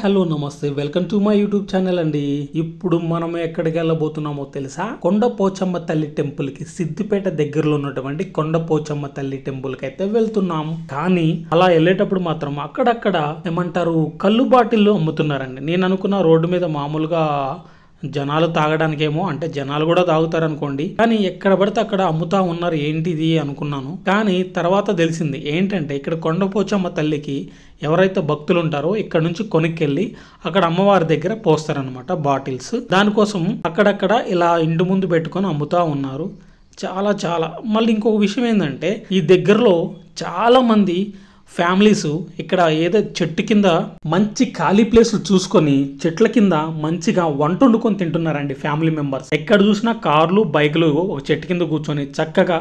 Hello నమస్తే welcome to my YouTube channel అండి. ఇప్పుడు మనం ఎక్కడికి వెళ్ళబోతున్నామో తెలుసా? కొండ పోచమ్మ తల్లి టెంపుల్ కి, సిద్దిపేట దగ్గరలో ఉన్నటువంటి కొండ పోచమ్మ తల్లి టెంపుల్ కి అయితే వెళ్తున్నాం. కానీ అలా వెళ్ళేటప్పుడు మాత్రం అక్కడక్కడ ఏమంటారు కళ్ళు బాటిల్లు అమ్ముతున్నారండి. నేను అనుకున్న రోడ్డు మీద మామూలుగా జనాలు తాగడానికేమో, అంటే జనాలు కూడా తాగుతారు అనుకోండి, కానీ ఎక్కడ పడితే అక్కడ అమ్ముతా ఉన్నారు, ఏంటిది అనుకున్నాను. కానీ తర్వాత తెలిసింది ఏంటంటే ఇక్కడ కొండపోచమ్మ తల్లికి ఎవరైతే భక్తులు ఉంటారో ఇక్కడ నుంచి కొనుక్కెళ్ళి అక్కడ అమ్మవారి దగ్గర పోస్తారనమాట బాటిల్స్. దానికోసం అక్కడక్కడ ఇలా ఇంటి ముందు పెట్టుకొని అమ్ముతా ఉన్నారు. చాలా మళ్ళీ ఇంకొక విషయం ఏంటంటే ఈ దగ్గరలో చాలా మంది ఫ్యామిలీస్ ఇక్కడ ఏదో చెట్టు కింద మంచి ఖాళీ ప్లేస్ చూసుకొని చెట్ల కింద మంచిగా వంట వండుకొని తింటున్నారండి ఫ్యామిలీ మెంబర్స్. ఎక్కడ చూసినా కార్లు బైకులు ఒక చెట్టు కింద కూర్చొని చక్కగా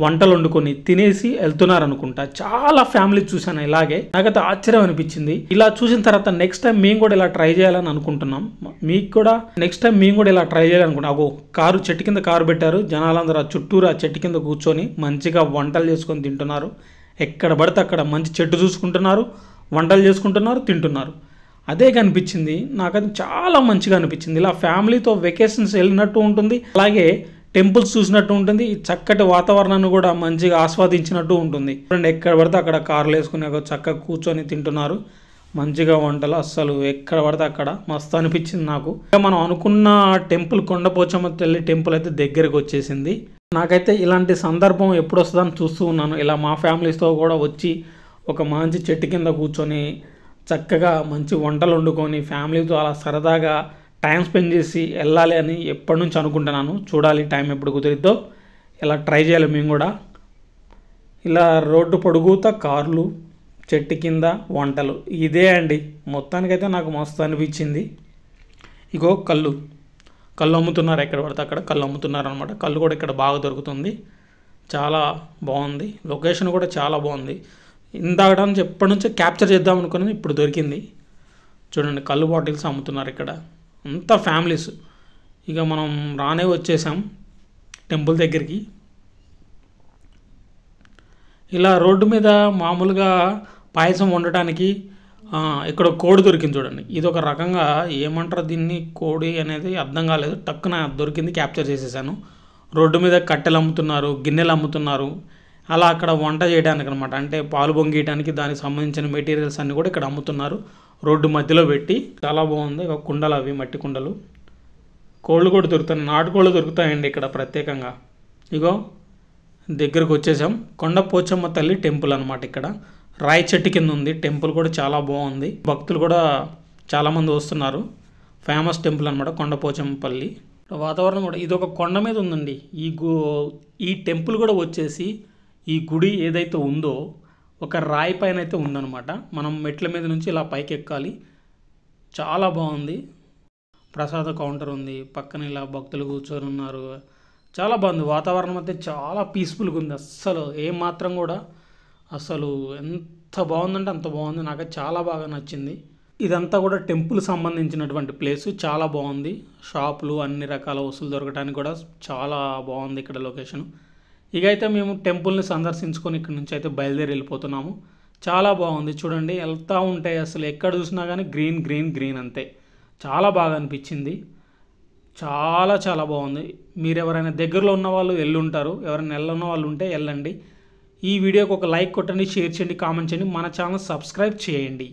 వంటలు వండుకొని తినేసి వెళ్తున్నారు అనుకుంటా. చాలా ఫ్యామిలీ చూసాను ఇలాగే. నాకైతే ఆశ్చర్యం అనిపించింది. ఇలా చూసిన తర్వాత నెక్స్ట్ టైం మేము కూడా ఇలా ట్రై చేయాలని అనుకుంటున్నాం. మీకు కూడా నెక్స్ట్ టైం మేము కూడా ఇలా ట్రై చేయాలనుకుంటున్నాం. అగో కారు, చెట్టు కింద కారు పెట్టారు, జనాలందరూ చుట్టూరు ఆ చెట్టు కింద కూర్చొని మంచిగా వంటలు చేసుకొని తింటున్నారు. ఎక్కడ పడితే అక్కడ మంచి చెట్టు చూసుకుంటున్నారు, వంటలు చేసుకుంటున్నారు, తింటున్నారు. అదే కనిపించింది నాకది చాలా మంచిగా అనిపించింది. ఇలా ఫ్యామిలీతో వెకేషన్స్ వెళ్ళినట్టు ఉంటుంది, అలాగే టెంపుల్స్ చూసినట్టు ఉంటుంది, చక్కటి వాతావరణాన్ని కూడా మంచిగా ఆస్వాదించినట్టు ఉంటుంది. ఎక్కడ పడితే అక్కడ కార్లు వేసుకుని చక్కగా కూర్చొని తింటున్నారు, మంచిగా వంటలు. అస్సలు ఎక్కడ పడితే అక్కడ మస్తు అనిపించింది నాకు. మనం అనుకున్న టెంపుల్ కొండపోచమ్మ తల్లి టెంపుల్ అయితే దగ్గరికి వచ్చేసింది. నాకైతే ఇలాంటి సందర్భం ఎప్పుడు వస్తుందని చూస్తూ ఉన్నాను. ఇలా మా ఫ్యామిలీస్తో కూడా వచ్చి ఒక మంచి చెట్టు కింద కూర్చొని చక్కగా మంచి వంటలు వండుకొని ఫ్యామిలీతో అలా సరదాగా టైం స్పెండ్ చేసి వెళ్ళాలి అని ఎప్పటి నుంచి అనుకుంటున్నాను. చూడాలి టైం ఎప్పుడు కుదిరిద్దో. ఇలా ట్రై చేయాలి మేము కూడా. ఇలా రోడ్డు పొడుగుతా కార్లు, చెట్టు కింద వంటలు, ఇదే అండి. మొత్తానికైతే నాకు మస్తు అనిపించింది. ఇగో కళ్ళు అమ్ముతున్నారు, ఎక్కడ పడితే అక్కడ కళ్ళు అమ్ముతున్నారు అనమాట. కళ్ళు కూడా ఇక్కడ బాగా దొరుకుతుంది. చాలా బాగుంది, లొకేషన్ కూడా చాలా బాగుంది. ఇందాకడానికి ఎప్పటి నుంచో క్యాప్చర్ చేద్దాం అనుకున్నాను, ఇప్పుడు దొరికింది. చూడండి కళ్ళు బాటిల్స్ అమ్ముతున్నారు ఇక్కడ. అంతా ఫ్యామిలీస్. ఇక మనం రానే వచ్చేసాం టెంపుల్ దగ్గరికి. ఇలా రోడ్డు మీద మామూలుగా పాయసం వండటానికి ఇక్కడ కోడి దొరికింది చూడండి. ఇది ఒక రకంగా ఏమంటారు దీన్ని, కోడి అనేది అర్థం కాలేదు, టక్కున దొరికింది, క్యాప్చర్ చేసేసాను. రోడ్డు మీద కట్టెలు అమ్ముతున్నారు, గిన్నెలు అమ్ముతున్నారు. అలా అక్కడ వంట చేయడానికి అనమాట, అంటే పాలు పొంగియడానికి దానికి సంబంధించిన మెటీరియల్స్ అన్నీ కూడా ఇక్కడ అమ్ముతున్నారు రోడ్డు మధ్యలో పెట్టి. చాలా బాగుంది. ఒక కుండలు, అవి మట్టి కుండలు. కోళ్ళు కూడా దొరుకుతాయి, నాటుకోళ్ళు దొరుకుతాయండి ఇక్కడ ప్రత్యేకంగా. ఇగో దగ్గరకు వచ్చేసాం. కొండ పోచమ్మ తల్లి టెంపుల్ అనమాట. ఇక్కడ రాయి చెట్టు కింద ఉంది టెంపుల్, కూడా చాలా బాగుంది. భక్తులు కూడా చాలామంది వస్తున్నారు. ఫేమస్ టెంపుల్ అనమాట కొండ పోచమ్మపల్లి. వాతావరణం కూడా ఇది ఒక కొండ మీద ఉందండి. ఈ టెంపుల్ కూడా వచ్చేసి ఈ గుడి ఏదైతే ఉందో ఒక రాయి పైన అయితే ఉందన్నమాట. మనం మెట్ల మీద నుంచి ఇలా పైకి ఎక్కాలి. చాలా బాగుంది. ప్రసాద కౌంటర్ ఉంది, పక్కన ఇలా భక్తులు కూర్చొని ఉన్నారు. చాలా బాగుంది. వాతావరణం అయితే చాలా పీస్ఫుల్గా ఉంది. అస్సలు ఏమాత్రం కూడా అసలు ఎంత బాగుందంటే అంత బాగుంది. నాకు చాలా బాగా నచ్చింది. ఇదంతా కూడా టెంపుల్ సంబంధించినటువంటి ప్లేసు, చాలా బాగుంది. షాపులు, అన్ని రకాల వస్తువులు దొరకడానికి కూడా చాలా బాగుంది ఇక్కడ లొకేషన్. ఇక అయితే మేము టెంపుల్ని సందర్శించుకొని ఇక్కడ నుంచి అయితే బయలుదేరి వెళ్ళిపోతున్నాము. చాలా బాగుంది. చూడండి వెళ్తూ ఉంటాయి, అసలు ఎక్కడ చూసినా కానీ గ్రీన్ అంతే. చాలా బాగా అనిపించింది. చాలా బాగుంది. మీరు ఎవరైనా దగ్గరలో ఉన్న వాళ్ళు వెళ్ళుంటారు, ఎవరైనా వెళ్ళున్న వాళ్ళు ఉంటే వెళ్ళండి. ఈ వీడియోకి ఒక లైక్ కొట్టండి, షేర్ చేయండి, కామెంట్ చేయండి, మన ఛానల్ సబ్స్క్రైబ్ చేయండి.